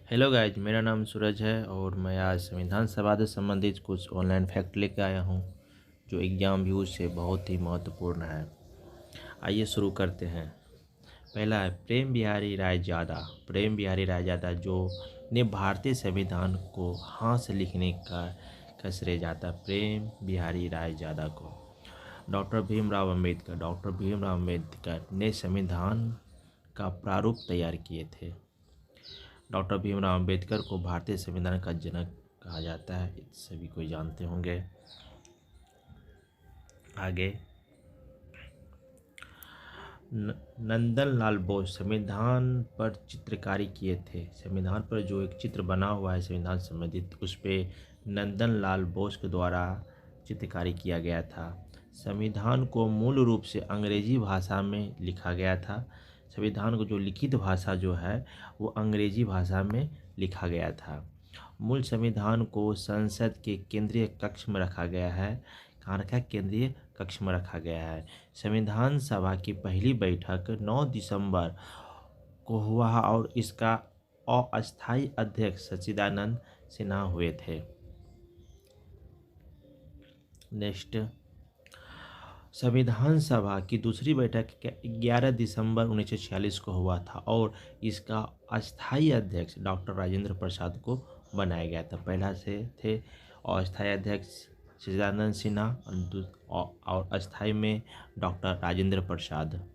Hello guys, मेरा नाम सूरज है और मैं आज संविधान सभा से संबंधित कुछ ऑनलाइन फैक्ट लेकर आया हूँ जो एग्जाम व्यूज से बहुत ही महत्वपूर्ण है। आइए शुरू करते हैं। पहला है प्रेम बिहारी रायजादा। प्रेम बिहारी रायजादा जो ने भारतीय संविधान को हाथ से लिखने का श्रेय जाता है प्रेम बिहारी रायजादा को। डॉक्टर भीमराव अम्बेडकर ने संविधान का प्रारूप तैयार किए थे। डॉक्टर भीमराव अम्बेडकर को भारतीय संविधान का जनक कहा जाता है, सभी कोई जानते होंगे। आगे नंदन लाल बोस संविधान पर चित्रकारी किए थे। संविधान पर जो एक चित्र बना हुआ है संविधान संबंधित, उस पर नंदन लाल बोस के द्वारा चित्रकारी किया गया था। संविधान को मूल रूप से अंग्रेजी भाषा में लिखा गया था। संविधान को जो लिखित भाषा जो है वो अंग्रेजी भाषा में लिखा गया था। मूल संविधान को संसद के केंद्रीय कक्ष में रखा गया है। कहाँ रखा है? केंद्रीय कक्ष में रखा गया है। संविधान सभा की पहली बैठक 9 दिसंबर को हुआ और इसका अस्थायी अध्यक्ष सच्चिदानंद सिन्हा हुए थे। नेक्स्ट, संविधान सभा की दूसरी बैठक 11 दिसंबर 1946 को हुआ था और इसका अस्थायी अध्यक्ष डॉक्टर राजेंद्र प्रसाद को बनाया गया था। पहला से थे और अस्थायी अध्यक्ष सच्चिदानंद सिन्हा और अस्थायी में डॉक्टर राजेंद्र प्रसाद।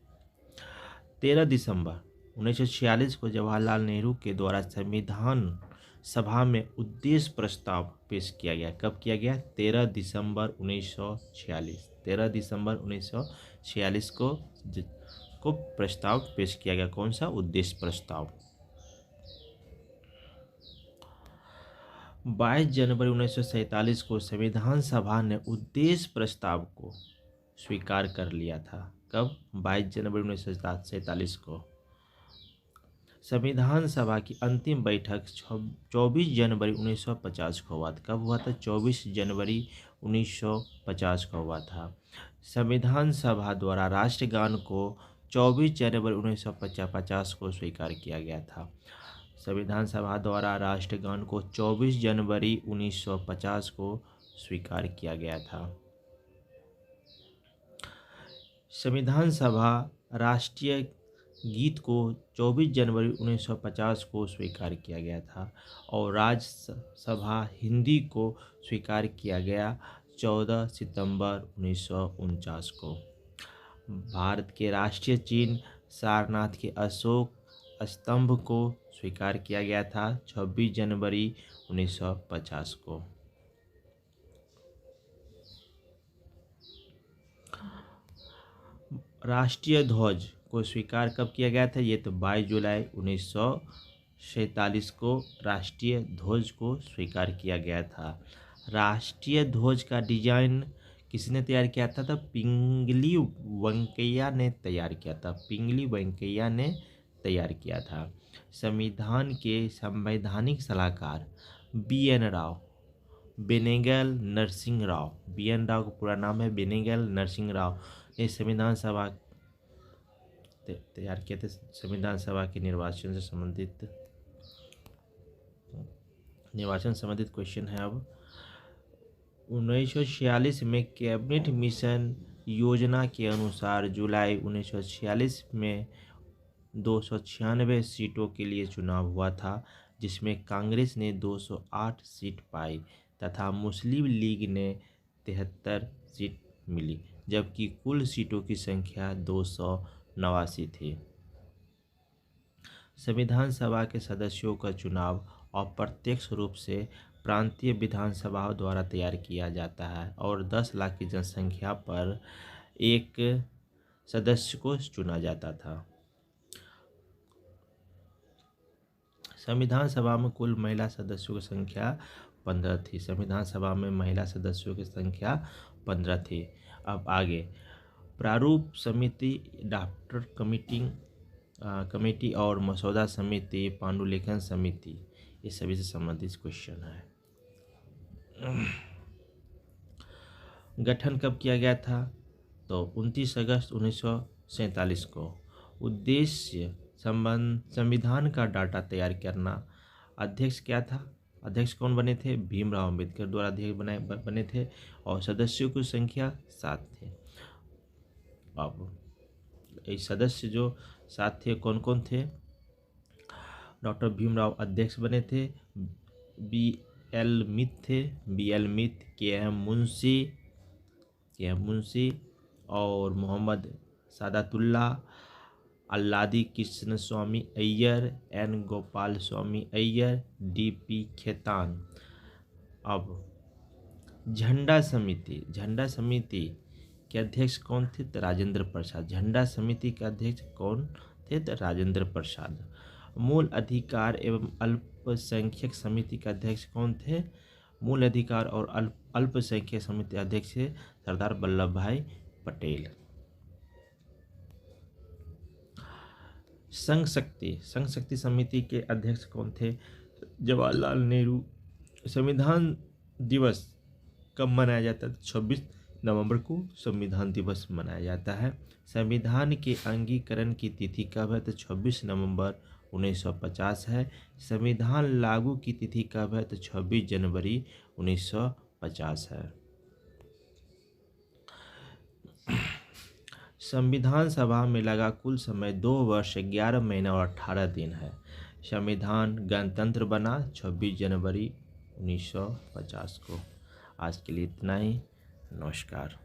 13 दिसंबर 1946 को जवाहरलाल नेहरू के द्वारा संविधान सभा में उद्देश्य प्रस्ताव पेश किया गया। कब किया गया? 13 दिसंबर 1946। 13 दिसंबर 1946 को प्रस्ताव पेश किया गया। कौन सा? उद्देश्य प्रस्ताव। 22 जनवरी 1947 को संविधान सभा ने उद्देश्य प्रस्ताव को स्वीकार कर लिया था। कब? 22 जनवरी 1947 को। संविधान सभा की अंतिम बैठक 24 जनवरी 1950 को हुआ था। कब हुआ था? 24 जनवरी 1950 को हुआ था। संविधान सभा द्वारा राष्ट्रगान को 24 जनवरी 1950 को स्वीकार किया गया था। संविधान सभा द्वारा राष्ट्रगान को 24 जनवरी 1950 को स्वीकार किया गया था। संविधान सभा राष्ट्रीय गीत को 24 जनवरी 1950 को स्वीकार किया गया था और राज्यसभा हिंदी को स्वीकार किया गया 14 सितंबर 1949 को। भारत के राष्ट्रीय चिन्ह सारनाथ के अशोक स्तंभ को स्वीकार किया गया था 26 जनवरी 1950 को। राष्ट्रीय ध्वज को स्वीकार कब किया गया था? ये तो 22 जुलाई 1947 को राष्ट्रीय ध्वज को स्वीकार किया गया था। राष्ट्रीय ध्वज का डिजाइन किसने तैयार किया था? पिंगली वेंकैया ने तैयार किया था। पिंगली वेंकैया ने तैयार किया था। संविधान के संवैधानिक सलाहकार BN राव, बेनेगल नरसिंह राव, BN राव का पूरा नाम है बेनेगल नरसिंह राव ने संविधान सभा तैयार किए थे। संविधान सभा के निर्वाचन संबंधित क्वेश्चन है। अब 1946 में कैबिनेट मिशन योजना के अनुसार जुलाई 1946 में 296 सीटों के लिए चुनाव हुआ था, जिसमें कांग्रेस ने 208 सीट पाई तथा मुस्लिम लीग ने 73 सीट मिली, जबकि कुल सीटों की संख्या 289 थी। संविधान सभा के सदस्यों का चुनाव अप्रत्यक्ष रूप से प्रांतीय विधानसभाओं द्वारा तैयार किया जाता है और 10 लाख की जनसंख्या पर एक सदस्य को चुना जाता था। संविधान सभा में कुल महिला सदस्यों की संख्या 15 थी। संविधान सभा में महिला सदस्यों की संख्या 15 थी। अब आगे प्रारूप समिति, ड्राफ्टर कमेटी और मसौदा समिति, पांडुलिखन समिति, ये सभी से संबंधित क्वेश्चन है। गठन कब किया गया था? तो 29 अगस्त 1947 को। उद्देश्य संविधान का डाटा तैयार करना, अध्यक्ष क्या था, अध्यक्ष कौन बने थे, भीमराव अम्बेडकर द्वारा अध्यक्ष बने थे। और सदस्यों की संख्या 7 थे। अब ये सदस्य जो 7 थे कौन कौन थे, डॉक्टर भीमराव अध्यक्ष बने थे, बी एल मित थे, बी एल मित, के एम मुंशी और मोहम्मद सादातुल्ला, अल्लादी कृष्ण स्वामी Iyer, N Gopal Swami Iyer, D P Khetan. अब झंडा समिति के अध्यक्ष कौन थे, तो राजेंद्र प्रसाद। झंडा समिति के अध्यक्ष कौन थे, तो राजेंद्र प्रसाद। मूल अधिकार एवं अल्पसंख्यक समिति के अध्यक्ष कौन थे, मूल अधिकार और अल्पसंख्यक समिति अध्यक्ष थे सरदार वल्लभ भाई पटेल। संघ शक्ति समिति के अध्यक्ष कौन थे, जवाहरलाल नेहरू। संविधान दिवस कब मनाया जाता है, 26 नवंबर को संविधान दिवस मनाया जाता है। संविधान के अंगीकरण की तिथि कब है, तो 26 नवंबर 1950 है। संविधान लागू की तिथि कब है, तो 26 जनवरी 1950 है। संविधान सभा में लगा कुल समय 2 वर्ष 11 महीना और 18 दिन है। संविधान गणतंत्र बना 26 जनवरी 1950 को। आज के लिए इतना ही। नमस्कार।